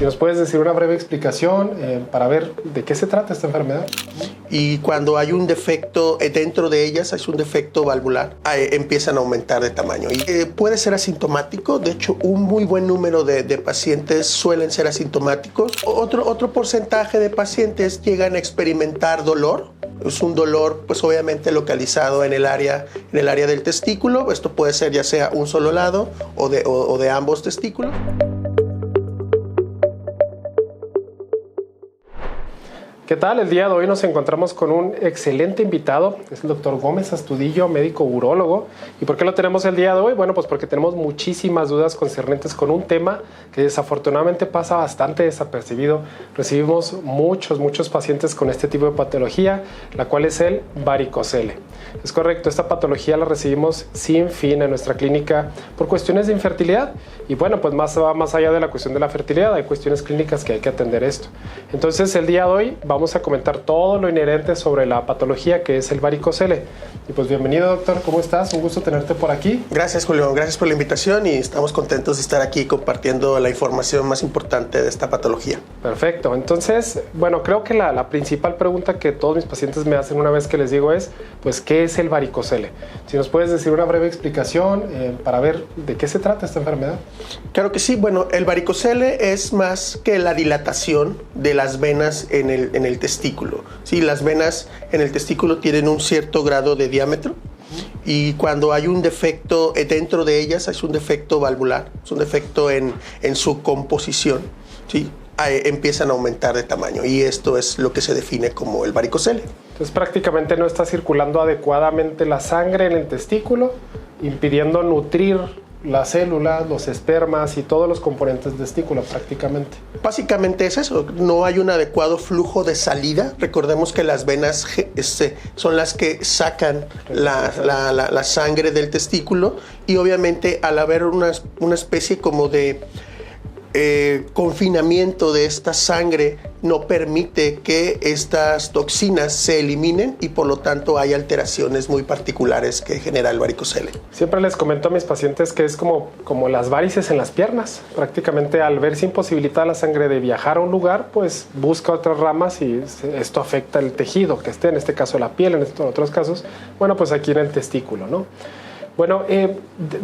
Si nos puedes decir una breve explicación para ver de qué se trata esta enfermedad. Y cuando hay un defecto dentro de ellas, es un defecto valvular, empiezan a aumentar de tamaño. Y puede ser asintomático, de hecho un muy buen número de pacientes suelen ser asintomáticos. Otro porcentaje de pacientes llegan a experimentar dolor. Es un dolor, pues obviamente localizado en el área del testículo. Esto puede ser ya sea un solo lado o de ambos testículos. ¿Qué tal? El día de hoy nos encontramos con un excelente invitado, es el doctor Gómez Astudillo, médico urólogo. ¿Y por qué lo tenemos el día de hoy? Bueno, pues porque tenemos muchísimas dudas concernientes con un tema que desafortunadamente pasa bastante desapercibido. Recibimos muchos pacientes con este tipo de patología, la cual es el varicocele. Es correcto, esta patología la recibimos sin fin en nuestra clínica por cuestiones de infertilidad. Y bueno, pues va más allá de la cuestión de la fertilidad, hay cuestiones clínicas que hay que atender esto. Entonces, el día de hoy vamos a comentar todo lo inherente sobre la patología que es el varicocele. Y pues bienvenido, doctor, ¿cómo estás? Un gusto tenerte por aquí. Gracias, Julio, gracias por la invitación y estamos contentos de estar aquí compartiendo la información más importante de esta patología. Perfecto, entonces, bueno, creo que la principal pregunta que todos mis pacientes me hacen una vez que les digo es, pues, ¿qué es el varicocele? Si nos puedes decir una breve explicación para ver de qué se trata esta enfermedad. Claro que sí, bueno, el varicocele es más que la dilatación de las venas en el testículo. Sí, las venas en el testículo tienen un cierto grado de diámetro y cuando hay un defecto dentro de ellas, es un defecto valvular, es un defecto en su composición, ¿sí? Empiezan a aumentar de tamaño y esto es lo que se define como el varicocele. Entonces prácticamente no está circulando adecuadamente la sangre en el testículo, impidiendo nutrir las células, los espermas y todos los componentes del testículo prácticamente. Básicamente es eso, no hay un adecuado flujo de salida. Recordemos que las venas son las que sacan la sangre del testículo y obviamente al haber una especie como de confinamiento de esta sangre no permite que estas toxinas se eliminen y por lo tanto hay alteraciones muy particulares que genera el varicocele. Siempre les comento a mis pacientes que es como las varices en las piernas. Prácticamente al verse imposibilitada la sangre de viajar a un lugar, pues busca otras ramas y esto afecta el tejido que esté, en este caso la piel, en otros casos, bueno, pues aquí en el testículo, ¿no? Bueno,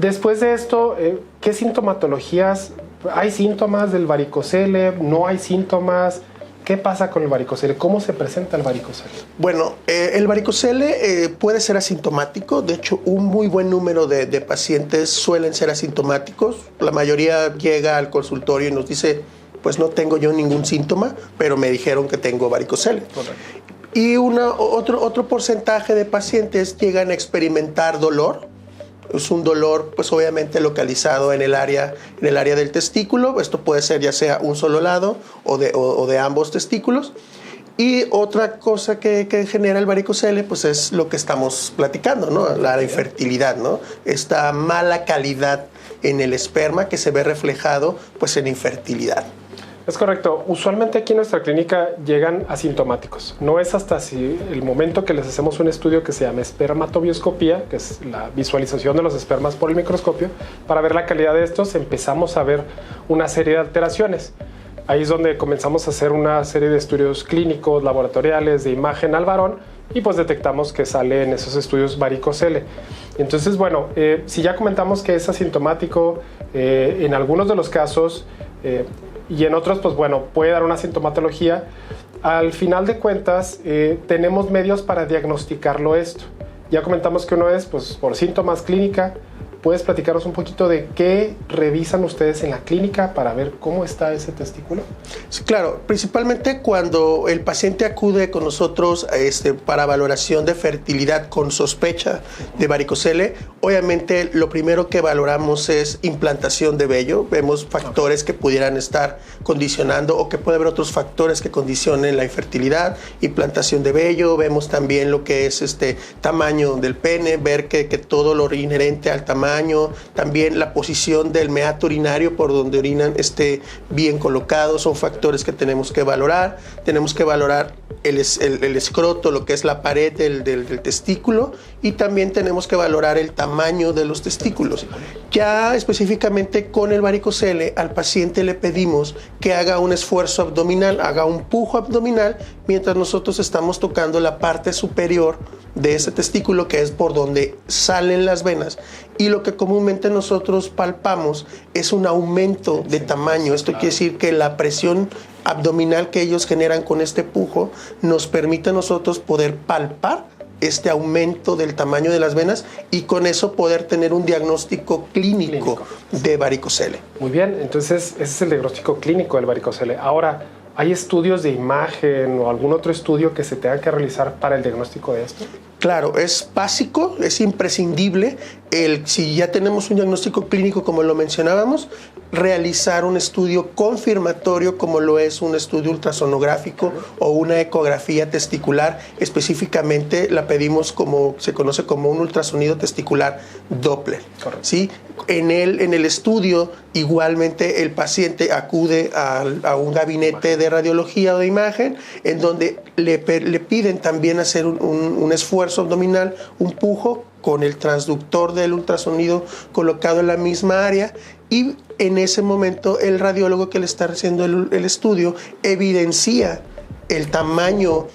después de esto, ¿qué sintomatologías? ¿Hay síntomas del varicocele? ¿No hay síntomas? ¿Qué pasa con el varicocele? ¿Cómo se presenta el varicocele? Bueno, el varicocele puede ser asintomático. De hecho, un muy buen número de pacientes suelen ser asintomáticos. La mayoría llega al consultorio y nos dice, pues no tengo yo ningún síntoma, pero me dijeron que tengo varicocele. Correcto. Y otro porcentaje de pacientes llegan a experimentar dolor. Es un dolor, pues obviamente localizado en el área del testículo. Esto puede ser ya sea un solo lado o de ambos testículos. Y otra cosa que genera el varicocele, pues es lo que estamos platicando, ¿no? La infertilidad, ¿no? Esta mala calidad en el esperma que se ve reflejado, pues en infertilidad. Es correcto. Usualmente aquí en nuestra clínica llegan asintomáticos. No es hasta el momento que les hacemos un estudio que se llama espermatobioscopía, que es la visualización de los espermas por el microscopio, para ver la calidad de estos, empezamos a ver una serie de alteraciones. Ahí es donde comenzamos a hacer una serie de estudios clínicos, laboratoriales, de imagen al varón, y pues detectamos que sale en esos estudios varicocele. Entonces, bueno, si ya comentamos que es asintomático, en algunos de los casos, y en otros, pues bueno, puede dar una sintomatología. Al final de cuentas, tenemos medios para diagnosticarlo esto. Ya comentamos que uno es, pues, por síntomas clínica. ¿Puedes platicaros un poquito de qué revisan ustedes en la clínica para ver cómo está ese testículo? Sí, claro. Principalmente cuando el paciente acude con nosotros para valoración de fertilidad con sospecha de varicocele, obviamente lo primero que valoramos es implantación de vello. Vemos factores que pudieran estar condicionando o que puede haber otros factores que condicionen la infertilidad, implantación de vello. Vemos también lo que es tamaño del pene, ver que todo lo inherente al tamaño tamaño, también la posición del meato urinario por donde orinan esté bien colocado, son factores que tenemos que valorar. Tenemos que valorar el escroto, lo que es la pared del testículo, y también tenemos que valorar el tamaño de los testículos. Ya específicamente con el varicocele, al paciente le pedimos que haga un esfuerzo abdominal, haga un pujo abdominal, mientras nosotros estamos tocando la parte superior de ese testículo, que es por donde salen las venas, y lo que comúnmente nosotros palpamos es un aumento de tamaño. Esto quiere decir que la presión abdominal que ellos generan con este pujo nos permite a nosotros poder palpar este aumento del tamaño de las venas y con eso poder tener un diagnóstico clínico de varicocele. Muy bien, entonces ese es el diagnóstico clínico del varicocele. Ahora, ¿hay estudios de imagen o algún otro estudio que se tenga que realizar para el diagnóstico de esto? Claro, es básico, es imprescindible si ya tenemos un diagnóstico clínico como lo mencionábamos, realizar un estudio confirmatorio como lo es un estudio ultrasonográfico o una ecografía testicular. Específicamente la pedimos como se conoce como un ultrasonido testicular Doppler. ¿Sí? En el estudio igualmente el paciente acude a un gabinete de radiología o de imagen en donde le piden también hacer un esfuerzo abdominal, un pujo con el transductor del ultrasonido colocado en la misma área, y en ese momento el radiólogo que le está haciendo el estudio evidencia el tamaño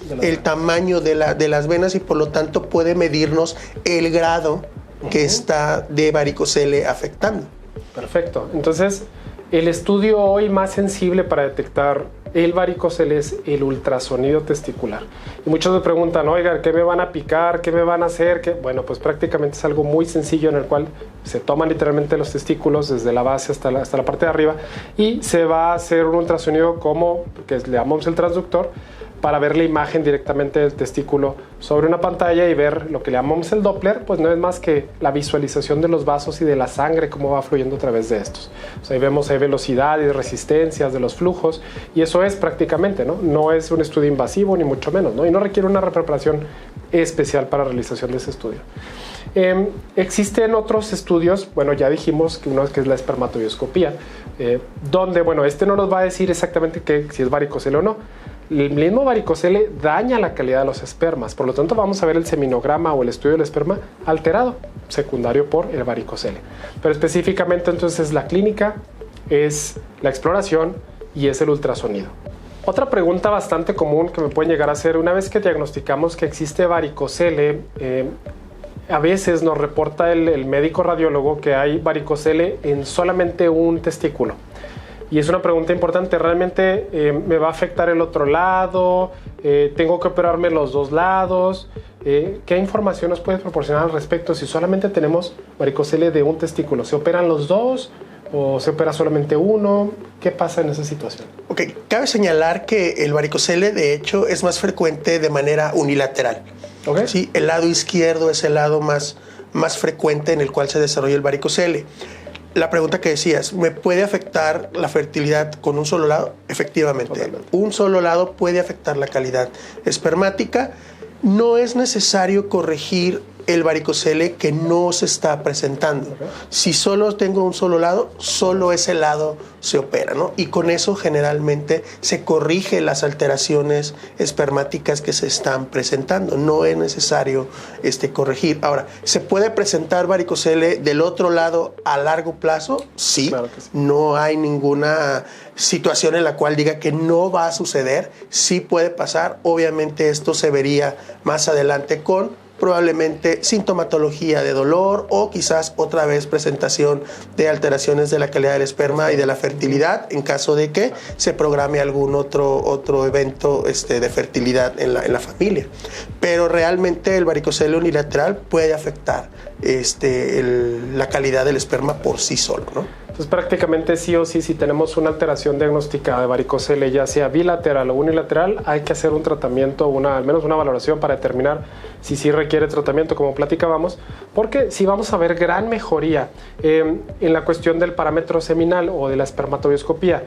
de las venas y por lo tanto puede medirnos el grado que está de varicocele afectando. Perfecto. Entonces, el estudio hoy más sensible para detectar el varicocele es el ultrasonido testicular. Y muchos me preguntan, oiga, ¿qué me van a picar? ¿Qué me van a hacer? Bueno, pues prácticamente es algo muy sencillo en el cual se toman literalmente los testículos desde la base hasta la parte de arriba y se va a hacer un ultrasonido que le llamamos el transductor, para ver la imagen directamente del testículo sobre una pantalla y ver lo que le llamamos el Doppler, pues no es más que la visualización de los vasos y de la sangre, cómo va fluyendo a través de estos. O sea, ahí vemos velocidad y resistencias de los flujos, y eso es prácticamente, ¿no? No es un estudio invasivo ni mucho menos, ¿no? Y no requiere una preparación especial para la realización de ese estudio. Existen otros estudios, bueno, ya dijimos que uno que es la espermatobioscopía, donde, bueno, este no nos va a decir exactamente si es varicocele o no. El mismo varicocele daña la calidad de los espermas, por lo tanto vamos a ver el seminograma o el estudio del esperma alterado, secundario por el varicocele. Pero específicamente entonces la clínica es la exploración y es el ultrasonido. Otra pregunta bastante común que me pueden llegar a hacer una vez que diagnosticamos que existe varicocele, a veces nos reporta el médico radiólogo que hay varicocele en solamente un testículo. Y es una pregunta importante, ¿realmente me va a afectar el otro lado? ¿Tengo que operarme los dos lados? ¿Qué información nos puedes proporcionar al respecto si solamente tenemos varicocele de un testículo? ¿Se operan los dos o se opera solamente uno? ¿Qué pasa en esa situación? Ok, cabe señalar que el varicocele de hecho es más frecuente de manera unilateral. Okay. ¿Sí? El lado izquierdo es el lado más frecuente en el cual se desarrolla el varicocele. La pregunta que decías, ¿me puede afectar la fertilidad con un solo lado? Efectivamente, totalmente. Un solo lado puede afectar la calidad espermática. No es necesario corregir el varicocele que no se está presentando. Okay. Si solo tengo un solo lado, solo ese lado se opera, ¿no? Y con eso generalmente se corrige las alteraciones espermáticas que se están presentando. No es necesario corregir. Ahora, ¿se puede presentar varicocele del otro lado a largo plazo? Sí. Claro que sí. No hay ninguna situación en la cual diga que no va a suceder. Sí puede pasar. Obviamente esto se vería más adelante con probablemente sintomatología de dolor o quizás otra vez presentación de alteraciones de la calidad del esperma y de la fertilidad en caso de que se programe algún otro evento de fertilidad en la familia. Pero realmente el varicocele unilateral puede afectar la calidad del esperma por sí solo, ¿no? Entonces prácticamente sí o sí, si tenemos una alteración diagnosticada de varicocele, ya sea bilateral o unilateral, hay que hacer un tratamiento, al menos una valoración para determinar si sí requiere tratamiento, como platicábamos, porque si vamos a ver gran mejoría en la cuestión del parámetro seminal o de la espermatobioscopía.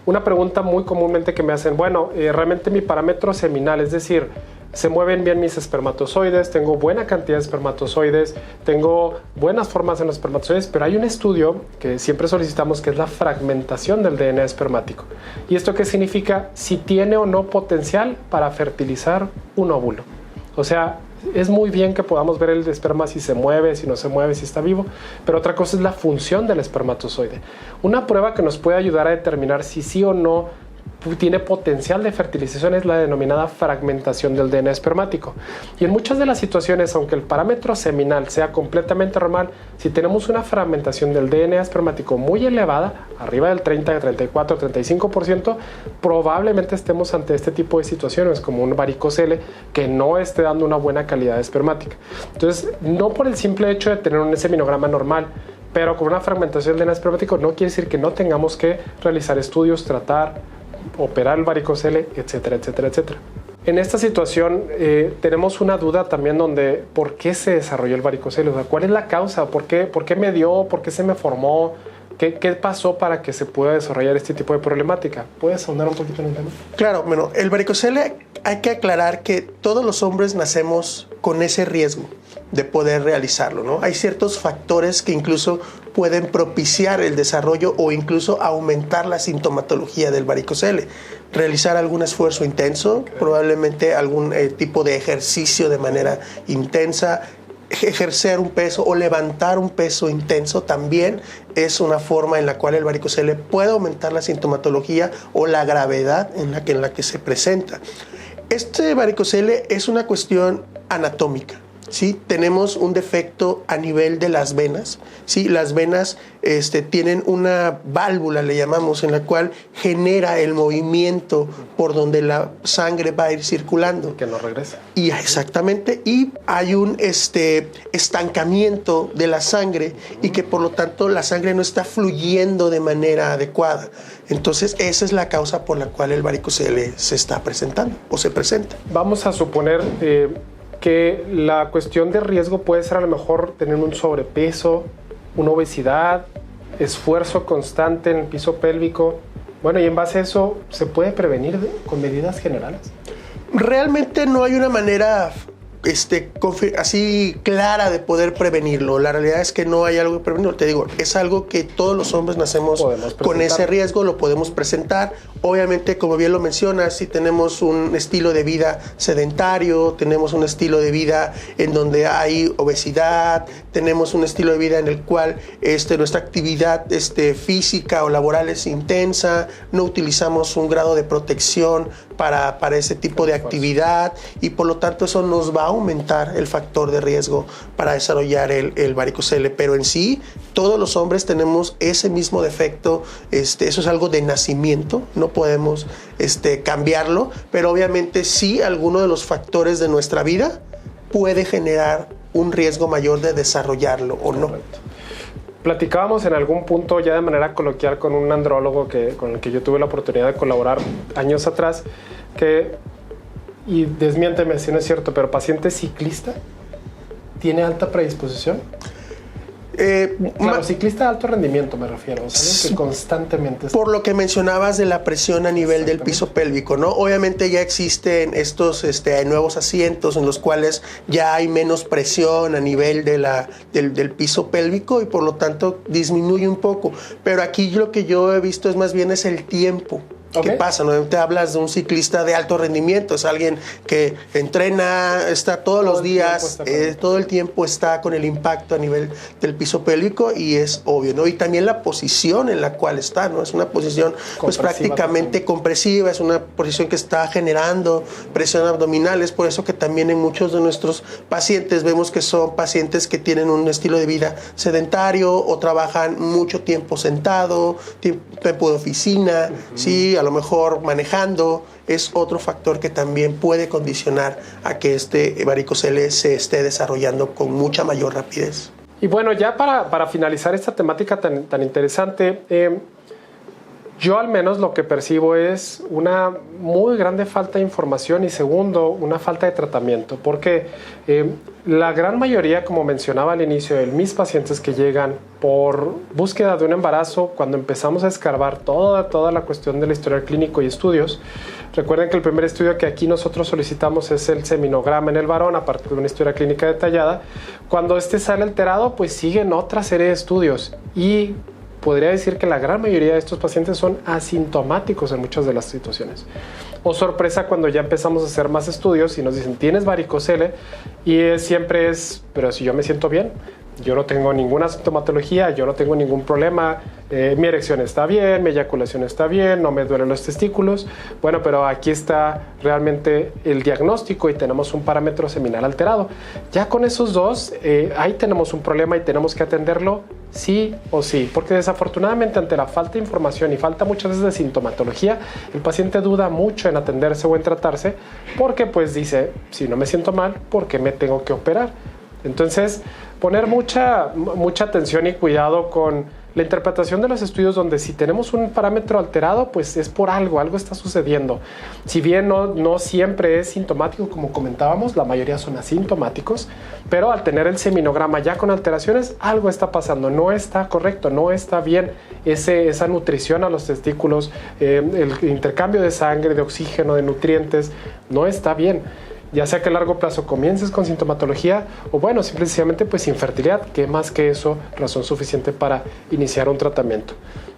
Una pregunta muy comúnmente que me hacen, bueno, realmente mi parámetro seminal, es decir, se mueven bien mis espermatozoides, tengo buena cantidad de espermatozoides, tengo buenas formas en los espermatozoides, pero hay un estudio que siempre solicitamos que es la fragmentación del DNA espermático. ¿Y esto qué significa? Si tiene o no potencial para fertilizar un óvulo. O sea, es muy bien que podamos ver el esperma si se mueve, si no se mueve, si está vivo, pero otra cosa es la función del espermatozoide. Una prueba que nos puede ayudar a determinar si sí o no tiene potencial de fertilización es la denominada fragmentación del DNA espermático. Y en muchas de las situaciones, aunque el parámetro seminal sea completamente normal, si tenemos una fragmentación del DNA espermático muy elevada, arriba del 30, 34, 35%, probablemente estemos ante este tipo de situaciones como un varicocele que no esté dando una buena calidad espermática. Entonces, no por el simple hecho de tener un seminograma normal, pero con una fragmentación del DNA espermático no quiere decir que no tengamos que realizar estudios, tratar, operar el varicocele, etcétera, etcétera, etcétera. En esta situación tenemos una duda también donde ¿por qué se desarrolló el varicocele? O sea, ¿cuál es la causa? ¿Por qué me dio? ¿Por qué se me formó? ¿Qué pasó para que se pueda desarrollar este tipo de problemática? ¿Puedes ahondar un poquito en el tema? Claro, bueno, el varicocele hay que aclarar que todos los hombres nacemos con ese riesgo de poder realizarlo, ¿no? Hay ciertos factores que incluso pueden propiciar el desarrollo o incluso aumentar la sintomatología del varicocele. Realizar algún esfuerzo intenso, probablemente algún tipo de ejercicio de manera intensa, ejercer un peso o levantar un peso intenso también es una forma en la cual el varicocele puede aumentar la sintomatología o la gravedad en la que se presenta. Este varicocele es una cuestión anatómica. ¿Sí? Tenemos un defecto a nivel de las venas. ¿Sí? Las venas tienen una válvula, le llamamos, en la cual genera el movimiento por donde la sangre va a ir circulando. Que no regresa. Y exactamente, y hay un estancamiento de la sangre y que por lo tanto la sangre no está fluyendo de manera adecuada. Entonces esa es la causa por la cual el varicocele se está presentando o se presenta. Vamos a suponer que la cuestión de riesgo puede ser a lo mejor tener un sobrepeso, una obesidad, esfuerzo constante en el piso pélvico. Bueno, y en base a eso, ¿se puede prevenir con medidas generales? Realmente no hay una manera así clara de poder prevenirlo. La realidad es que no hay algo que prevenirlo. Te digo, es algo que todos los hombres nacemos con ese riesgo, lo podemos presentar. Obviamente, como bien lo mencionas, si tenemos un estilo de vida sedentario, tenemos un estilo de vida en donde hay obesidad, tenemos un estilo de vida en el cual nuestra actividad física o laboral es intensa, no utilizamos un grado de protección para ese tipo de actividad y por lo tanto eso nos va a aumentar el factor de riesgo para desarrollar el varicocele. Pero en sí, todos los hombres tenemos ese mismo defecto, eso es algo de nacimiento, no podemos cambiarlo, pero obviamente sí alguno de los factores de nuestra vida puede generar un riesgo mayor de desarrollarlo o no. Correcto. Platicábamos en algún punto ya de manera coloquial con un andrólogo con el que yo tuve la oportunidad de colaborar años atrás, y desmiénteme si no es cierto, pero paciente ciclista tiene alta predisposición. Claro, ciclista de alto rendimiento me refiero, o sea, alguien que constantemente... Por lo que mencionabas de la presión a nivel del piso pélvico, ¿no? Obviamente ya existen estos nuevos asientos en los cuales ya hay menos presión a nivel del piso pélvico y por lo tanto disminuye un poco. Pero aquí lo que yo he visto es más bien es el tiempo. ¿Qué pasa? No te hablas de un ciclista de alto rendimiento, es alguien que entrena, está todos los días, todo el tiempo está con el impacto a nivel del piso pélvico y es obvio, ¿no? Y también la posición en la cual está, ¿no? Es una posición pues prácticamente compresiva, es una posición que está generando presión abdominal, es por eso que también en muchos de nuestros pacientes vemos que son pacientes que tienen un estilo de vida sedentario o trabajan mucho tiempo sentado, tiempo de oficina, ¿sí? A lo mejor manejando, es otro factor que también puede condicionar a que este varicocele se esté desarrollando con mucha mayor rapidez. Y bueno, ya para finalizar esta temática tan interesante, Yo al menos lo que percibo es una muy grande falta de información y segundo, una falta de tratamiento, porque la gran mayoría, como mencionaba al inicio, de mis pacientes que llegan por búsqueda de un embarazo, cuando empezamos a escarbar toda la cuestión del historial clínico y estudios, recuerden que el primer estudio que aquí nosotros solicitamos es el seminograma en el varón, aparte de una historia clínica detallada. Cuando este sale alterado, pues siguen otra serie de estudios y podría decir que la gran mayoría de estos pacientes son asintomáticos en muchas de las situaciones. O sorpresa cuando ya empezamos a hacer más estudios y nos dicen, ¿tienes varicocele? Y siempre es, pero si yo me siento bien, yo no tengo ninguna sintomatología, yo no tengo ningún problema, mi erección está bien, mi eyaculación está bien, no me duelen los testículos. Bueno, pero aquí está realmente el diagnóstico y tenemos un parámetro seminal alterado. Ya con esos dos, ahí tenemos un problema y tenemos que atenderlo sí o sí, porque desafortunadamente ante la falta de información y falta muchas veces de sintomatología, el paciente duda mucho en atenderse o en tratarse porque pues dice, si no me siento mal, ¿por qué me tengo que operar? Entonces, poner mucha atención y cuidado con la interpretación de los estudios donde si tenemos un parámetro alterado, pues es por algo está sucediendo. Si bien no siempre es sintomático, como comentábamos, la mayoría son asintomáticos, pero al tener el seminograma ya con alteraciones, algo está pasando, no está correcto, no está bien esa nutrición a los testículos, el intercambio de sangre, de oxígeno, de nutrientes, no está bien. Ya sea que a largo plazo comiences con sintomatología o bueno, simplemente pues infertilidad, que más que eso, razón suficiente para iniciar un tratamiento.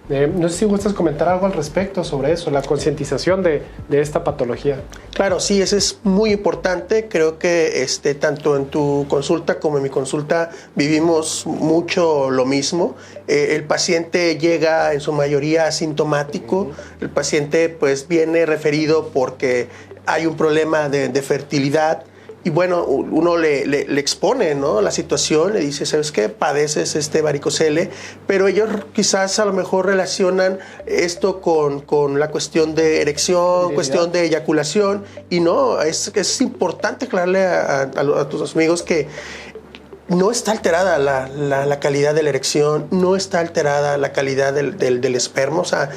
No sé si gustas comentar algo al respecto sobre eso, la concientización de esta patología. Claro, sí, eso es muy importante. Creo que tanto en tu consulta como en mi consulta vivimos mucho lo mismo. El paciente llega en su mayoría asintomático. El paciente pues viene referido porque hay un problema de fertilidad y bueno, uno le expone, ¿no?, la situación, le dice, ¿sabes qué? Padeces varicocele, pero ellos quizás a lo mejor relacionan esto con la cuestión de erección, cuestión de eyaculación y no, es importante aclararle a tus amigos que no está alterada la calidad de la erección, no está alterada la calidad del esperma, o sea,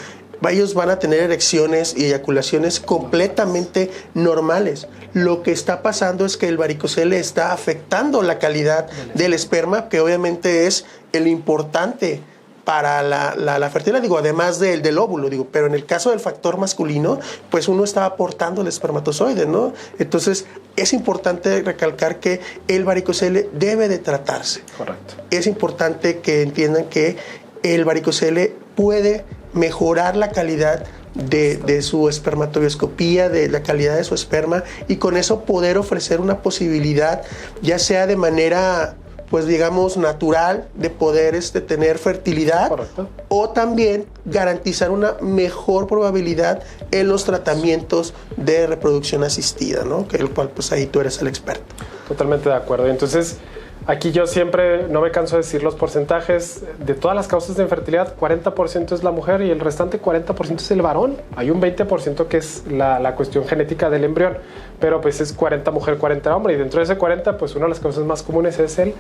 ellos van a tener erecciones y eyaculaciones completamente normales. Lo que está pasando es que el varicocele está afectando la calidad del esperma, que obviamente es el importante para la fertilidad, digo, además del óvulo, digo, pero en el caso del factor masculino, pues uno está aportando el espermatozoide, ¿no? Entonces, es importante recalcar que el varicocele debe de tratarse. Correcto. Es importante que entiendan que el varicocele puede mejorar la calidad de su espermatobioscopía, de la calidad de su esperma y con eso poder ofrecer una posibilidad, ya sea de manera, pues digamos, natural, de poder tener fertilidad. Correcto. O también garantizar una mejor probabilidad en los tratamientos de reproducción asistida, ¿no? Que el cual pues ahí tú eres el experto. Totalmente de acuerdo. Entonces, aquí yo siempre no me canso de decir los porcentajes de todas las causas de infertilidad. 40% es la mujer y el restante 40% es el varón. Hay un 20% que es la cuestión genética del embrión, pero pues es 40 mujer, 40 hombre y dentro de ese 40 pues una de las causas más comunes es el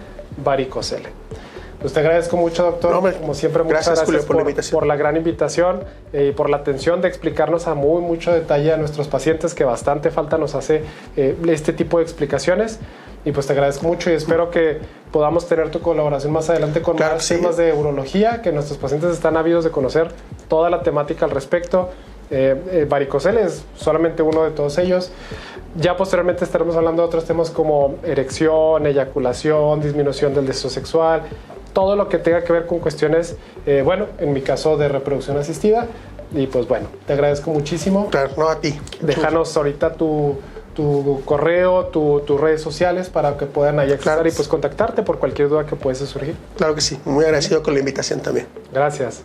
varicocele. Pues te agradezco mucho, doctor. No, como siempre, muchas gracias Julio, por la gran invitación y por la atención de explicarnos a mucho detalle a nuestros pacientes, que bastante falta nos hace este tipo de explicaciones. Y pues te agradezco mucho y espero que podamos tener tu colaboración más adelante con más temas de urología, que nuestros pacientes están ávidos de conocer toda la temática al respecto. Varicocele es solamente uno de todos ellos. Ya posteriormente estaremos hablando de otros temas como erección, eyaculación, disminución del deseo sexual, todo lo que tenga que ver con cuestiones, bueno, en mi caso de reproducción asistida. Y pues bueno, te agradezco muchísimo. Claro, no a ti. Déjanos ahorita tu correo, tus redes sociales para que puedan ahí acceder y pues contactarte por cualquier duda que pudiese surgir. Claro que sí, muy agradecido con la invitación también. Gracias.